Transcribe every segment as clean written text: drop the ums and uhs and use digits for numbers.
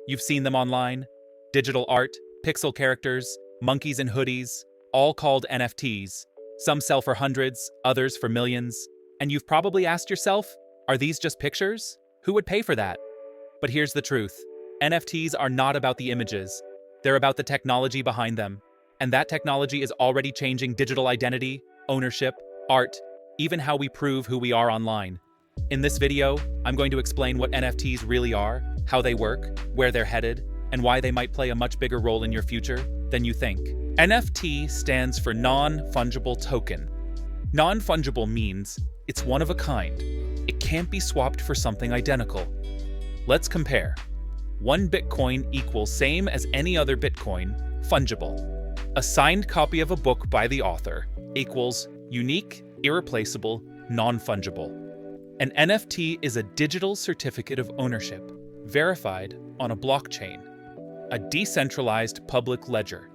You've seen them online. Digital art, pixel characters, monkeys in hoodies, all called NFTs. Some sell for hundreds, others for millions. And you've probably asked yourself, are these just pictures? Who would pay for that? But here's the truth. NFTs are not about the images. They're about the technology behind them. And that technology is already changing digital identity, ownership, art, even how we prove who we are online. In this video, I'm going to explain what NFTs really are, how they work, where they're headed, and why they might play a much bigger role in your future than you think. NFT stands for non-fungible token. Non-fungible means it's one of a kind. It can't be swapped for something identical. Let's compare. 1 Bitcoin equals same as any other Bitcoin, fungible. A signed copy of a book by the author equals unique, irreplaceable, non-fungible. An NFT is a digital certificate of ownership, verified on a blockchain, a decentralized public ledger.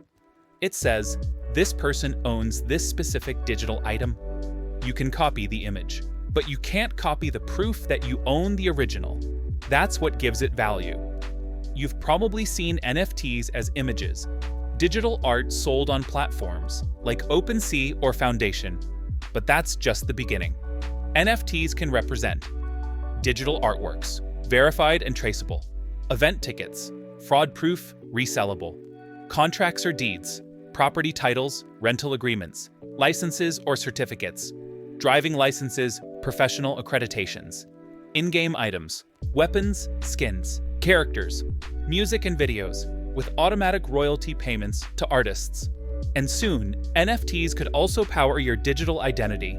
It says, this person owns this specific digital item. You can copy the image, but you can't copy the proof that you own the original. That's what gives it value. You've probably seen NFTs as images, digital art sold on platforms like OpenSea or Foundation, but that's just the beginning. NFTs can represent digital artworks, verified and traceable, event tickets, fraud-proof, resellable, contracts or deeds, property titles, rental agreements, licenses or certificates, driving licenses, professional accreditations, in-game items, weapons, skins, characters, music and videos, with automatic royalty payments to artists. And soon, NFTs could also power your digital identity.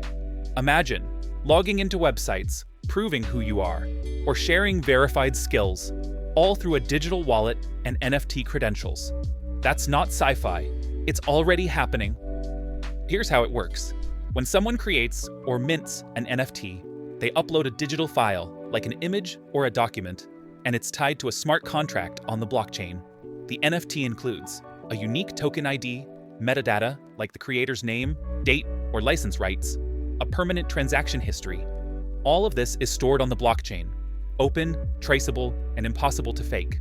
Imagine logging into websites, proving who you are, or sharing verified skills, all through a digital wallet and NFT credentials. That's not sci-fi. It's already happening. Here's how it works. When someone creates or mints an NFT, they upload a digital file, like an image or a document, and it's tied to a smart contract on the blockchain. The NFT includes a unique token ID, metadata like the creator's name, date, or license rights, a permanent transaction history. All of this is stored on the blockchain, open, traceable, and impossible to fake.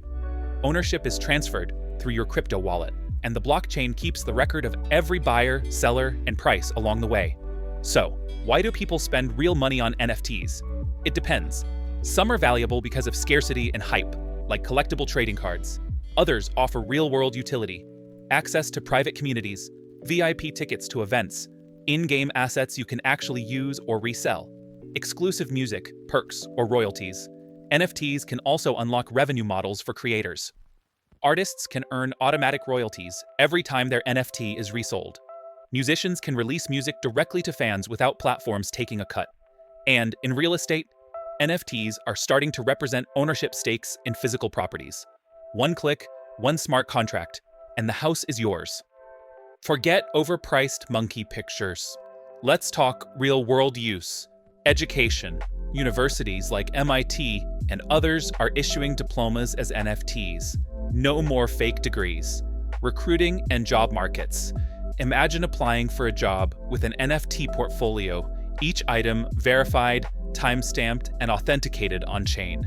Ownership is transferred through your crypto wallet, and the blockchain keeps the record of every buyer, seller, and price along the way. So, why do people spend real money on NFTs? It depends. Some are valuable because of scarcity and hype, like collectible trading cards. Others offer real-world utility, access to private communities, VIP tickets to events, in-game assets you can actually use or resell, exclusive music, perks, or royalties. NFTs can also unlock revenue models for creators. Artists can earn automatic royalties every time their NFT is resold. Musicians can release music directly to fans without platforms taking a cut. And in real estate, NFTs are starting to represent ownership stakes in physical properties. One click, one smart contract, and the house is yours. Forget overpriced monkey pictures. Let's talk real-world use. Education. Universities like MIT and others are issuing diplomas as NFTs. No more fake degrees. Recruiting and job markets. Imagine applying for a job with an NFT portfolio, each item verified, time-stamped, and authenticated on-chain.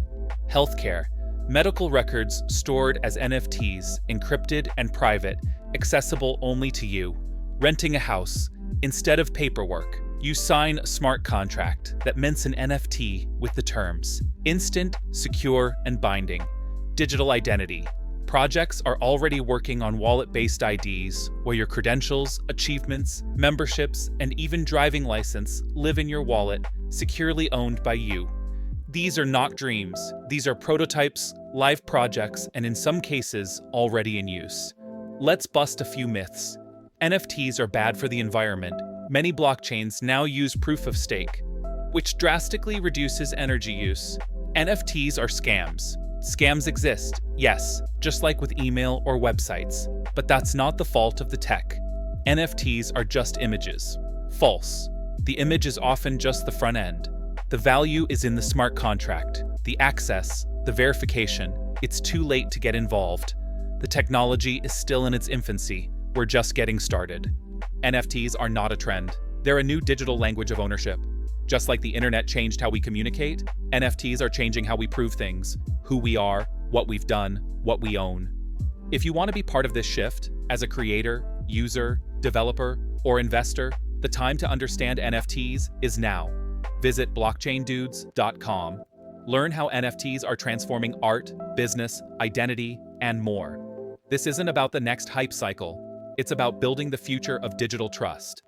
Healthcare. Medical records stored as NFTs, encrypted and private, accessible only to you. Renting a house. Instead of paperwork, you sign a smart contract that mints an NFT with the terms instant, secure, and binding. Digital identity. Projects are already working on wallet-based IDs, where your credentials, achievements, memberships, and even driving license live in your wallet, securely owned by you. These are not dreams. These are prototypes, live projects, and in some cases, already in use. Let's bust a few myths. NFTs are bad for the environment. Many blockchains now use proof of stake, which drastically reduces energy use. NFTs are scams. Scams exist, yes, just like with email or websites, but that's not the fault of the tech. NFTs are just images. False. The image is often just the front end. The value is in the smart contract, the access, the verification. It's too late to get involved. The technology is still in its infancy. We're just getting started. NFTs are not a trend. They're a new digital language of ownership. Just like the internet changed how we communicate, NFTs are changing how we prove things, who we are, what we've done, what we own. If you want to be part of this shift, as a creator, user, developer, or investor, the time to understand NFTs is now. Visit blockchaindudes.com. Learn how NFTs are transforming art, business, identity, and more. This isn't about the next hype cycle. It's about building the future of digital trust.